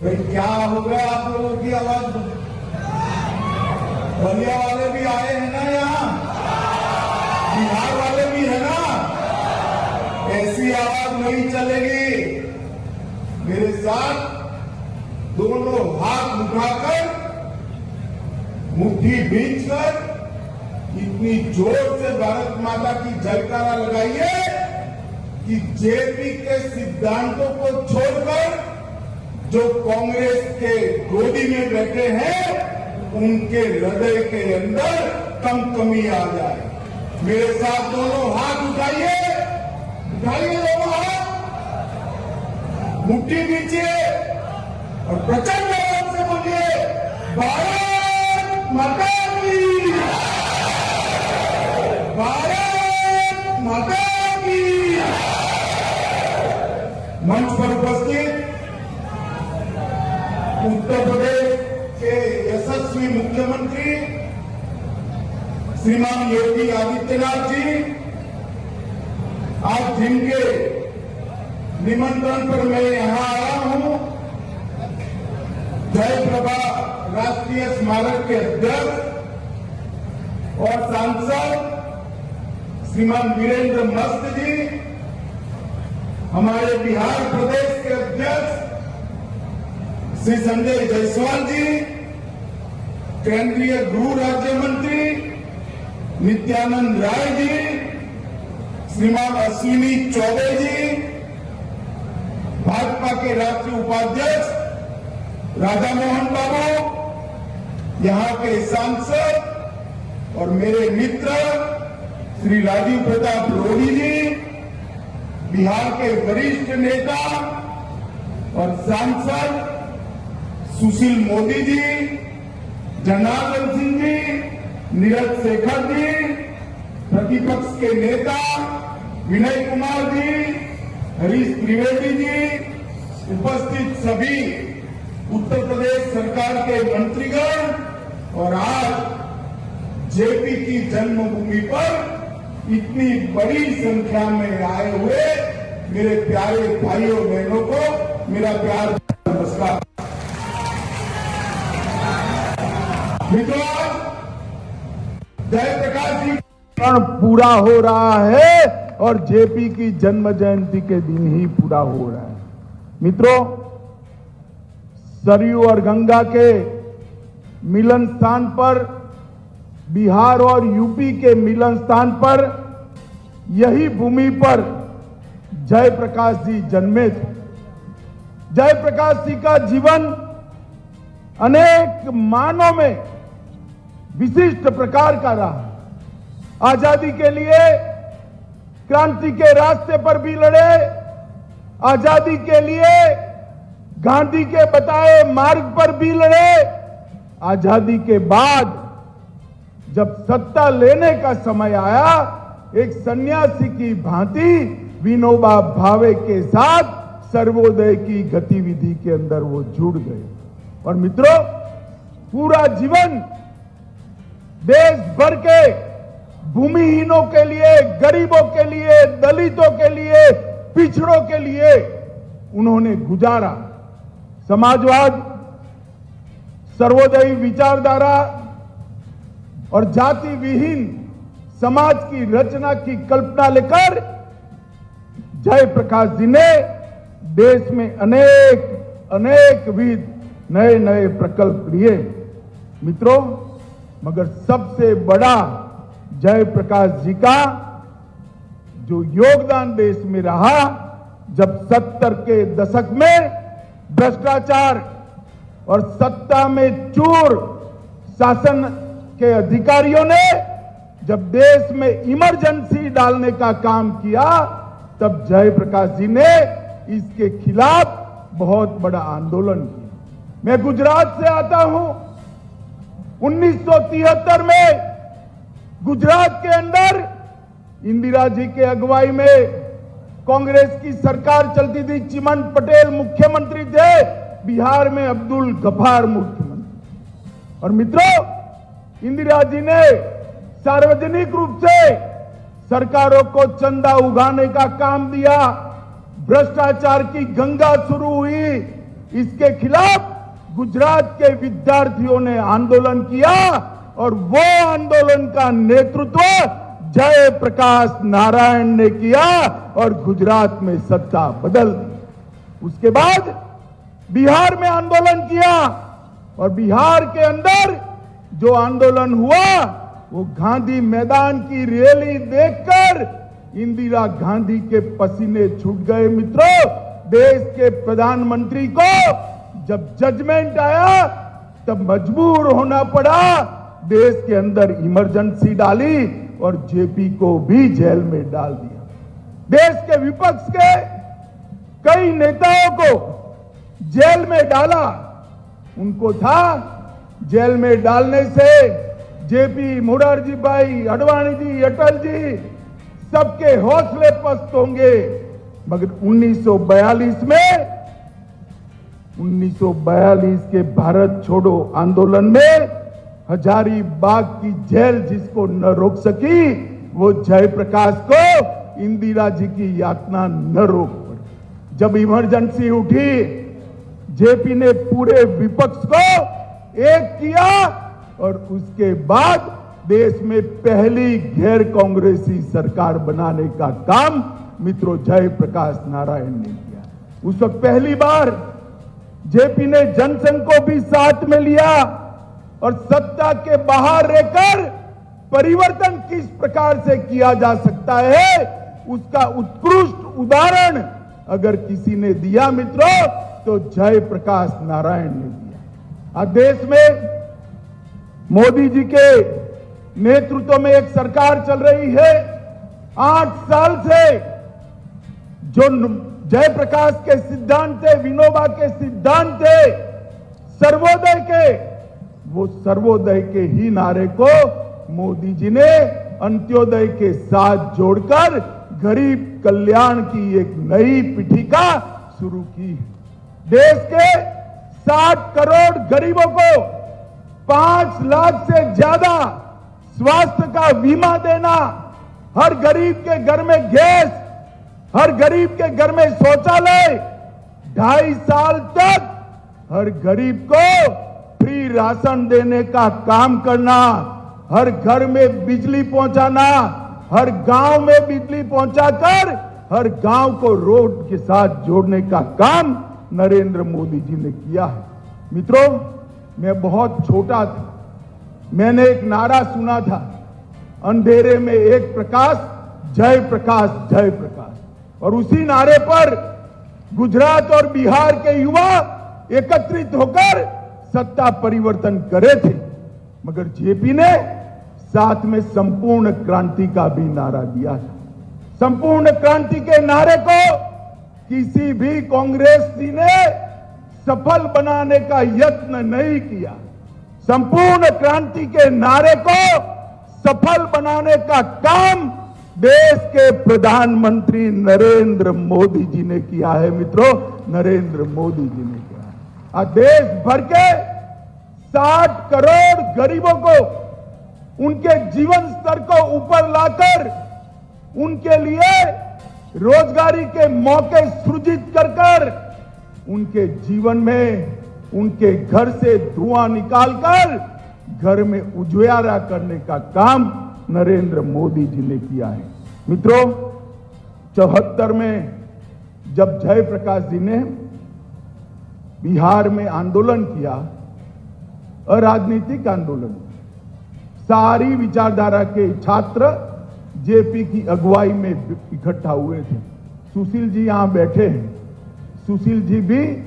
भाई क्या हो गया आप लोगों की आवाज? बलिया वाले भी आए हैं ना यहाँ, बिहार वाले भी है ना? ऐसी आवाज नहीं चलेगी। मेरे साथ दोनों हाथ उठाकर मुट्ठी भींचकर इतनी जोर से भारत माता की जयकारा लगाइए कि जेपी के सिद्धांतों को छोड़कर जो कांग्रेस के गोदी में बैठे हैं उनके हृदय के अंदर कमी आ जाए। मेरे साथ दोनों हाथ उठाइए, उठाइए दोनों हाथ, मुट्ठी नीचे और प्रचंड आवाज से बोलिए भारत माता की, भारत माता की। मंच पर उपस्थित उत्तर प्रदेश के यशस्वी मुख्यमंत्री श्रीमान योगी आदित्यनाथ जी, आज जिनके निमंत्रण पर मैं यहां आया हूं, जयप्रभा राष्ट्रीय स्मारक के अध्यक्ष और सांसद श्रीमान वीरेंद्र मस्त जी, हमारे बिहार प्रदेश के अध्यक्ष श्री संजय जायसवाल जी, केंद्रीय गृह राज्य मंत्री नित्यानंद राय जी, श्रीमान अश्विनी चौबे जी, भाजपा के राष्ट्रीय उपाध्यक्ष राधा मोहन बाबू, यहाँ के सांसद और मेरे मित्र श्री राजीव प्रताप रूडी जी, बिहार के वरिष्ठ नेता और सांसद सुशील मोदी जी, जनार्दन सिंह जी, नीरज शेखर जी, प्रतिपक्ष के नेता विनय कुमार जी, हरीश त्रिवेदी जी, उपस्थित सभी उत्तर प्रदेश सरकार के मंत्रीगण और आज जेपी की जन्मभूमि पर इतनी बड़ी संख्या में आए हुए मेरे प्यारे भाइयों बहनों को मेरा प्यार नमस्कार। मित्रों, जयप्रकाश जी पूरा हो रहा है और जेपी की जन्म जयंती के दिन ही पूरा हो रहा है। मित्रों, सरयू और गंगा के मिलन स्थान पर, बिहार और यूपी के मिलन स्थान पर, यही भूमि पर जयप्रकाश जी जन्मे थे। जयप्रकाश जी का जीवन अनेक मानों में विशिष्ट प्रकार का रहा। आजादी के लिए क्रांति के रास्ते पर भी लड़े, आजादी के लिए गांधी के बताए मार्ग पर भी लड़े, आजादी के बाद जब सत्ता लेने का समय आया, एक सन्यासी की भांति विनोबा भावे के साथ सर्वोदय की गतिविधि के अंदर वो जुड़ गए। और मित्रों, पूरा जीवन देश भर के भूमिहीनों के लिए, गरीबों के लिए, दलितों के लिए, पिछड़ों के लिए उन्होंने गुजारा। समाजवाद, सर्वोदयी विचारधारा और जाति विहीन समाज की रचना की कल्पना लेकर जयप्रकाश जी ने देश में अनेक विध नए नए प्रकल्प लिए। मित्रों, मगर सबसे बड़ा जयप्रकाश जी का जो योगदान देश में रहा, जब 70 के दशक में भ्रष्टाचार और सत्ता में चूर शासन के अधिकारियों ने जब देश में इमरजेंसी डालने का काम किया, तब जयप्रकाश जी ने इसके खिलाफ बहुत बड़ा आंदोलन किया। मैं गुजरात से आता हूं। 1973 में गुजरात के अंदर इंदिरा जी के अगुवाई में कांग्रेस की सरकार चलती थी। चिमन पटेल मुख्यमंत्री थे, बिहार में अब्दुल गफार मुख्यमंत्री। और मित्रों, इंदिरा जी ने सार्वजनिक रूप से सरकारों को चंदा उगाने का काम दिया। भ्रष्टाचार की गंगा शुरू हुई। इसके खिलाफ गुजरात के विद्यार्थियों ने आंदोलन किया और वो आंदोलन का नेतृत्व जयप्रकाश नारायण ने किया और गुजरात में सत्ता बदल दी। उसके बाद बिहार में आंदोलन किया और बिहार के अंदर जो आंदोलन हुआ वो गांधी मैदान की रैली देखकर इंदिरा गांधी के पसीने छूट गए। मित्रों, देश के प्रधानमंत्री को जब जजमेंट आया तब मजबूर होना पड़ा, देश के अंदर इमरजेंसी डाली और जेपी को भी जेल में डाल दिया। देश के विपक्ष के कई नेताओं को जेल में डाला। उनको था जेल में डालने से जेपी, मोरारजी भाई, अडवाणी जी, अटल जी सबके हौसले पस्त होंगे। मगर 1942 के भारत छोड़ो आंदोलन में हजारीबाग की जेल जिसको न रोक सकी, वो जयप्रकाश को इंदिरा जी की यातना न रोक पाई। जब इमरजेंसी उठी, जेपी ने पूरे विपक्ष को एक किया और उसके बाद देश में पहली गैर कांग्रेसी सरकार बनाने का काम मित्रों जयप्रकाश नारायण ने किया। उस वक्त पहली बार जेपी ने जनसंघ को भी साथ में लिया और सत्ता के बाहर रहकर परिवर्तन किस प्रकार से किया जा सकता है उसका उत्कृष्ट उदाहरण अगर किसी ने दिया मित्रों तो जयप्रकाश नारायण ने दिया। आज देश में मोदी जी के नेतृत्व में एक सरकार चल रही है। 8 साल से जो जयप्रकाश के सिद्धांत थे, विनोबा के सिद्धांत थे, सर्वोदय के, वो सर्वोदय के ही नारे को मोदी जी ने अंत्योदय के साथ जोड़कर गरीब कल्याण की एक नई पीठिका शुरू की। देश के 60 करोड़ गरीबों को 5 लाख से ज्यादा स्वास्थ्य का बीमा देना, हर गरीब के घर में गैस, हर गरीब के घर में शौचालय, 2.5 साल तक हर गरीब को फ्री राशन देने का काम करना, हर घर में बिजली पहुंचाना, हर गांव में बिजली पहुंचाकर हर गांव को रोड के साथ जोड़ने का काम नरेंद्र मोदी जी ने किया है। मित्रों, मैं बहुत छोटा था, मैंने एक नारा सुना था, अंधेरे में एक प्रकाश, जय प्रकाश, जय प्रकाश। और उसी नारे पर गुजरात और बिहार के युवा एकत्रित होकर सत्ता परिवर्तन करे थे। मगर जेपी ने साथ में संपूर्ण क्रांति का भी नारा दिया था। संपूर्ण क्रांति के नारे को किसी भी कांग्रेसी ने सफल बनाने का यत्न नहीं किया। संपूर्ण क्रांति के नारे को सफल बनाने का काम देश के प्रधानमंत्री नरेंद्र मोदी जी ने किया है। मित्रों, नरेंद्र मोदी जी ने किया है। आज देश भर के 60 करोड़ गरीबों को उनके जीवन स्तर को ऊपर लाकर उनके लिए रोजगारी के मौके सृजित कर उनके जीवन में उनके घर से धुआं निकालकर घर में उजियारा करने का काम नरेंद्र मोदी जी ने किया है। मित्रों, 74 में जब जयप्रकाश जी ने बिहार में आंदोलन किया, अराजनीतिक आंदोलन, सारी विचारधारा के छात्र जेपी की अगुवाई में इकट्ठा हुए थे। सुशील जी यहां बैठे हैं, सुशील जी भी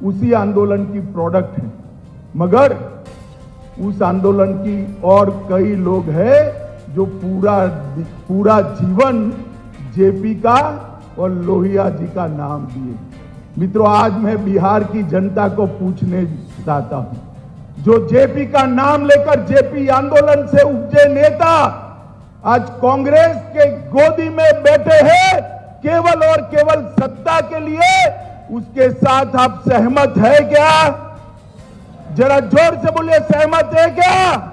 उसी आंदोलन की प्रोडक्ट हैं। मगर उस आंदोलन की और कई लोग हैं जो पूरा जीवन जेपी का और लोहिया जी का नाम दिए। मित्रों, आज मैं बिहार की जनता को पूछने चाहता हूं, जो जेपी का नाम लेकर जेपी आंदोलन से उपजे नेता आज कांग्रेस के गोदी में बैठे हैं केवल और केवल सत्ता के लिए, उसके साथ आप सहमत है क्या? जरा जोर से बोलिए, सहमत है क्या?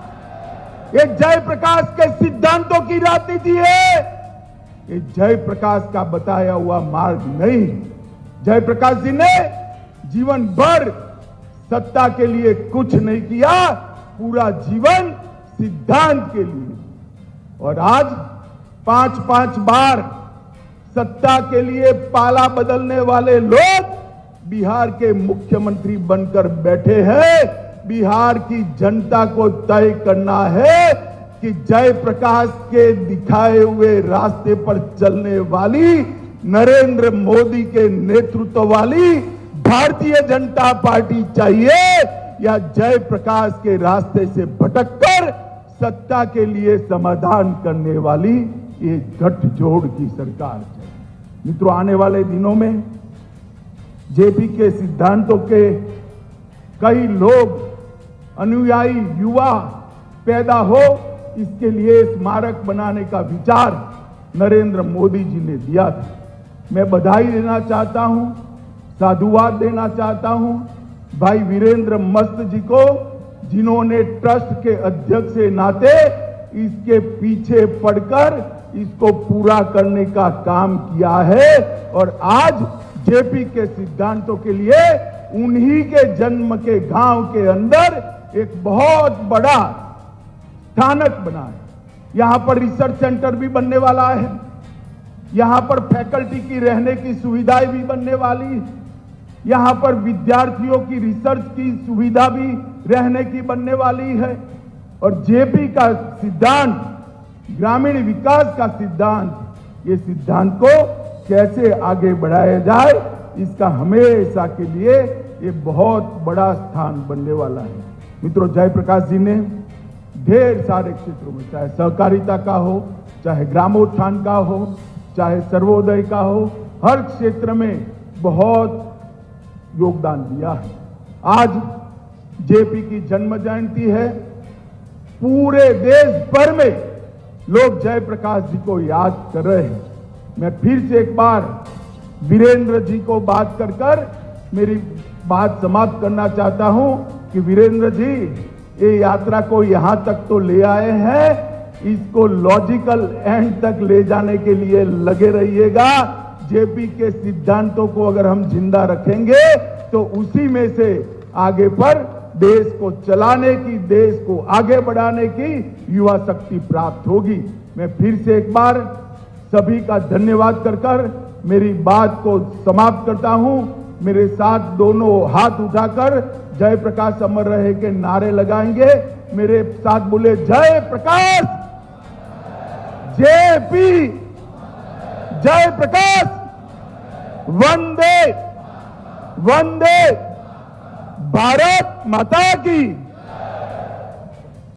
ये जयप्रकाश के सिद्धांतों की राजनीति है, ये जयप्रकाश का बताया हुआ मार्ग नहीं। जयप्रकाश जी ने जीवन भर सत्ता के लिए कुछ नहीं किया, पूरा जीवन सिद्धांत के लिए। और आज 5-5 बार सत्ता के लिए पाला बदलने वाले लोग बिहार के मुख्यमंत्री बनकर बैठे हैं। बिहार की जनता को तय करना है कि जयप्रकाश के दिखाए हुए रास्ते पर चलने वाली, नरेंद्र मोदी के नेतृत्व वाली भारतीय जनता पार्टी चाहिए या जयप्रकाश के रास्ते से भटककर सत्ता के लिए समाधान करने वाली ये गठजोड़ की सरकार चाहिए। मित्रों, आने वाले दिनों में जेपी के सिद्धांतों के कई लोग, अनुयायी युवा पैदा हो, इसके लिए स्मारक बनाने का विचार नरेंद्र मोदी जी ने दिया था। मैं बधाई देना चाहता हूं, साधुवाद देना चाहता हूं भाई वीरेंद्र मस्त जी को, जिन्होंने ट्रस्ट के अध्यक्ष के नाते इसके पीछे पड़कर इसको पूरा करने का काम किया है। और आज जेपी के सिद्धांतों के लिए उन्हीं के जन्म के गांव के अंदर एक बहुत बड़ा स्थानक बना है। यहां पर रिसर्च सेंटर भी बनने वाला है, यहां पर फैकल्टी की रहने की सुविधाएं भी बनने वाली, यहां पर विद्यार्थियों की रिसर्च की सुविधा भी रहने की बनने वाली है। और जेपी का सिद्धांत, ग्रामीण विकास का सिद्धांत, ये सिद्धांत को कैसे आगे बढ़ाया जाए, इसका हमेशा के लिए ये बहुत बड़ा स्थान बनने वाला है। मित्रों, जयप्रकाश जी ने ढेर सारे क्षेत्रों में, चाहे सहकारिता का हो, चाहे ग्रामोत्थान का हो, चाहे सर्वोदय का हो, हर क्षेत्र में बहुत योगदान दिया है। आज जेपी की जन्म जयंती है। पूरे देश भर में लोग जयप्रकाश जी को याद कर रहे हैं। मैं फिर से एक बार वीरेंद्र जी को बात कर मेरी बात समाप्त करना चाहता हूं कि वीरेंद्र जी, ये यात्रा को यहां तक तो ले आए हैं, इसको लॉजिकल एंड तक ले जाने के लिए लगे रहिएगा। जेपी के सिद्धांतों को अगर हम जिंदा रखेंगे तो उसी में से आगे पर देश को चलाने की, देश को आगे बढ़ाने की युवा शक्ति प्राप्त होगी। मैं फिर से एक बार सभी का धन्यवाद कर मेरी बात को समाप्त करता हूं। मेरे साथ दोनों हाथ उठाकर जयप्रकाश अमर रहे के नारे लगाएंगे। मेरे साथ बोले, जय प्रकाश, जेपी, जय प्रकाश, वंदे वंदे, भारत माता की।